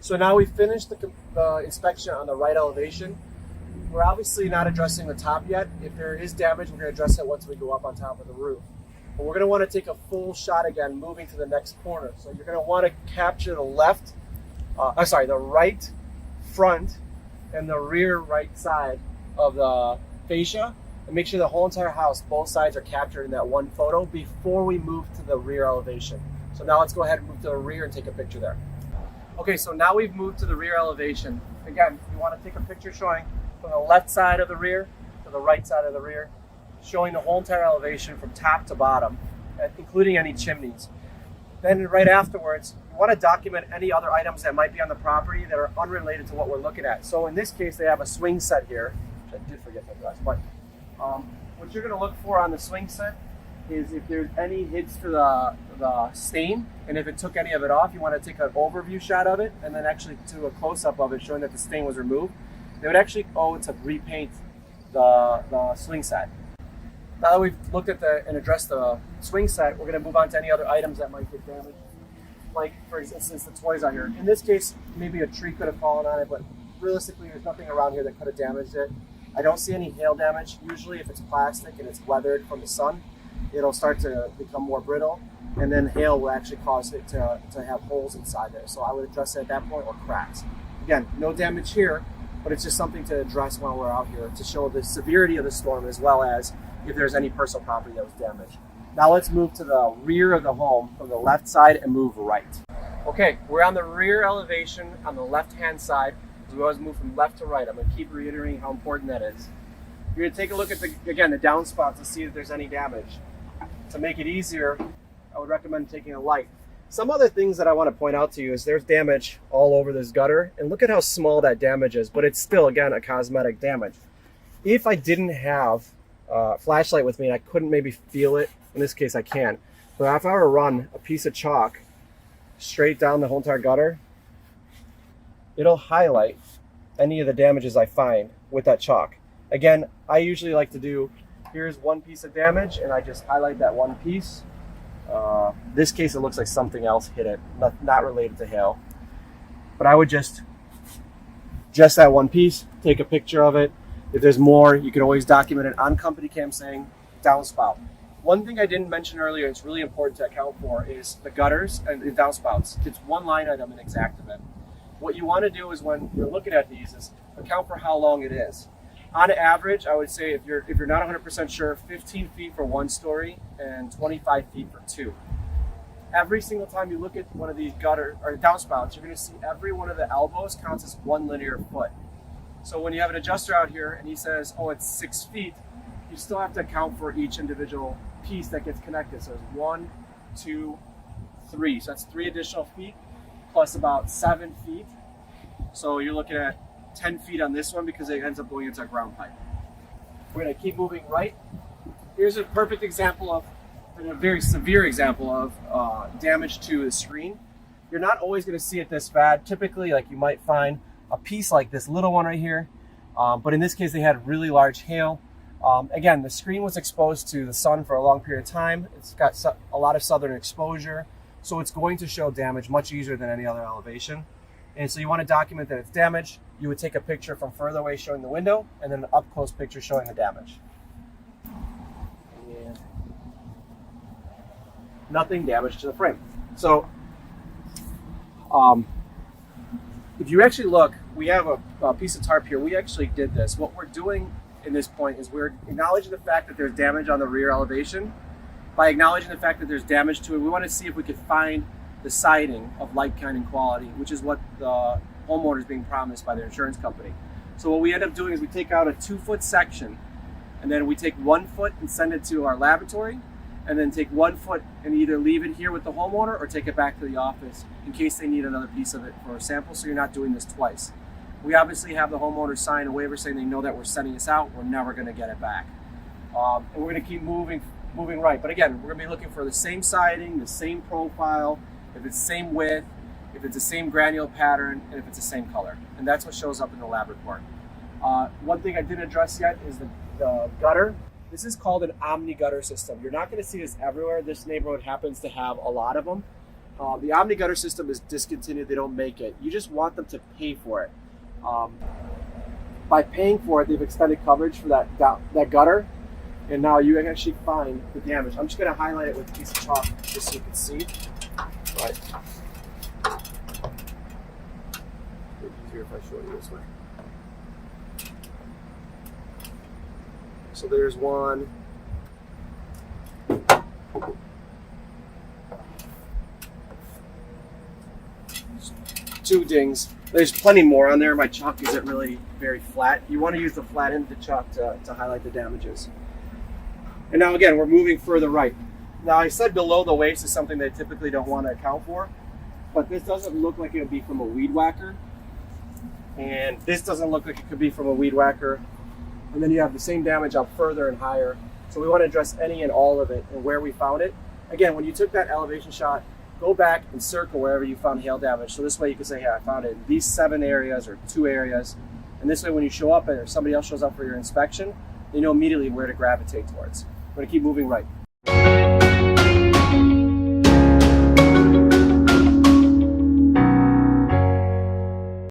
So now we've finished the inspection on the right elevation. We're obviously not addressing the top yet. If there is damage, we're going to address it once we go up on top of the roof. But we're going to want to take a full shot again, moving to the next corner. So you're going to want to capture the the right front and the rear right side of the fascia, and make sure the whole entire house, both sides, are captured in that one photo before we move to the rear elevation. So now let's go ahead and move to the rear and take a picture there. Okay, so now we've moved to the rear elevation. Again, you want to take a picture showing from the left side of the rear to the right side of the rear, showing the whole entire elevation from top to bottom, including any chimneys. Then right afterwards, you want to document any other items that might be on the property that are unrelated to what we're looking at. So in this case, they have a swing set here, which I did forget to address, but what you're going to look for on the swing set is if there's any hits to the stain, and if it took any of it off, you want to take an overview shot of it and then actually do a close-up of it showing that the stain was removed. They would actually owe to repaint the swing set. Now that we've looked at and addressed the swing set, we're going to move on to any other items that might get damaged. Like, for instance, the toys on here. In this case, maybe a tree could have fallen on it, but realistically, there's nothing around here that could have damaged it. I don't see any hail damage. Usually, if it's plastic and it's weathered from the sun, it'll start to become more brittle, and then hail will actually cause it to have holes inside there. So I would address it at that point, or cracks. Again, no damage here, but it's just something to address while we're out here to show the severity of the storm, as well as if there's any personal property that was damaged. Now let's move to the rear of the home from the left side and move right. Okay, we're on the rear elevation on the left-hand side. We always move from left to right. I'm going to keep reiterating how important that is. You're going to take a look at the downspouts to see if there's any damage. To make it easier, I would recommend taking a light. Some other things that I want to point out to you is there's damage all over this gutter, and look at how small that damage is, but it's still, again, a cosmetic damage. If I didn't have a flashlight with me and I couldn't maybe feel it, in this case I can, but if I were to run a piece of chalk straight down the whole entire gutter, it'll highlight any of the damages I find with that chalk. Again, I usually like to do, here's one piece of damage, and I just highlight that one piece. This case, it looks like something else hit it, not related to hail. But I would just that one piece, take a picture of it. If there's more, you can always document it on company cam saying downspout. One thing I didn't mention earlier, it's really important to account for, is the gutters and the downspouts. It's one line item in Exactament. What you want to do is when you're looking at these is account for how long it is. On average, I would say if you're not 100% sure, 15 feet for one story and 25 feet for two. Every single time you look at one of these gutter or downspouts, you're going to see every one of the elbows counts as one linear foot. So when you have an adjuster out here and he says, oh, it's 6 feet, you still have to account for each individual piece that gets connected. So it's 1, 2, 3. So that's 3 additional feet plus about 7 feet. So you're looking at 10 feet on this one because it ends up going into a ground pipe. We're going to keep moving right. Here's a perfect example of, and a very severe example of damage to the screen. You're not always going to see it this bad. Typically, like, you might find a piece like this little one right here. But in this case, they had really large hail. Again, the screen was exposed to the sun for a long period of time. It's got a lot of southern exposure. So it's going to show damage much easier than any other elevation. And so you want to document that it's damaged. You would take a picture from further away showing the window, and then an up-close picture showing the damage. And nothing damage to the frame. So if you actually look, we have a piece of tarp here. We actually did this. What we're doing in this point is we're acknowledging the fact that there's damage on the rear elevation. By acknowledging the fact that there's damage to it, we want to see if we could find the siding of like, kind, and quality, which is what the homeowner is being promised by their insurance company. So what we end up doing is we take out a 2-foot section, and then we take 1 foot and send it to our laboratory, and then take 1 foot and either leave it here with the homeowner or take it back to the office in case they need another piece of it for a sample, so you're not doing this twice. We obviously have the homeowner sign a waiver saying they know that we're sending this out, we're never going to get it back. And we're going to keep moving right. But again, we're going to be looking for the same siding, the same profile, if it's the same width, if it's the same granule pattern, and if it's the same color. And that's what shows up in the lab report. One thing I didn't address yet is the gutter. This is called an Omni Gutter system. You're not going to see this everywhere. This neighborhood happens to have a lot of them. The Omni Gutter system is discontinued. They don't make it. You just want them to pay for it. By paying for it, they've extended coverage for that gutter, and now you can actually find the damage. I'm just going to highlight it with a piece of chalk just so you can see. Right. It's easier if I show you this way. So there's one. Two dings. There's plenty more on there. My chalk isn't really very flat. You want to use the flat end of the chalk to highlight the damages. And now again, we're moving further right. Now I said below the waist is something they typically don't want to account for, but this doesn't look like it would be from a weed whacker. And this doesn't look like it could be from a weed whacker. And then you have the same damage up further and higher. So we want to address any and all of it and where we found it. Again, when you took that elevation shot, go back and circle wherever you found hail damage. So this way you can say, hey, I found it in these 7 areas or 2 areas. And this way when you show up or somebody else shows up for your inspection, you know immediately where to gravitate towards. We're going to keep moving right.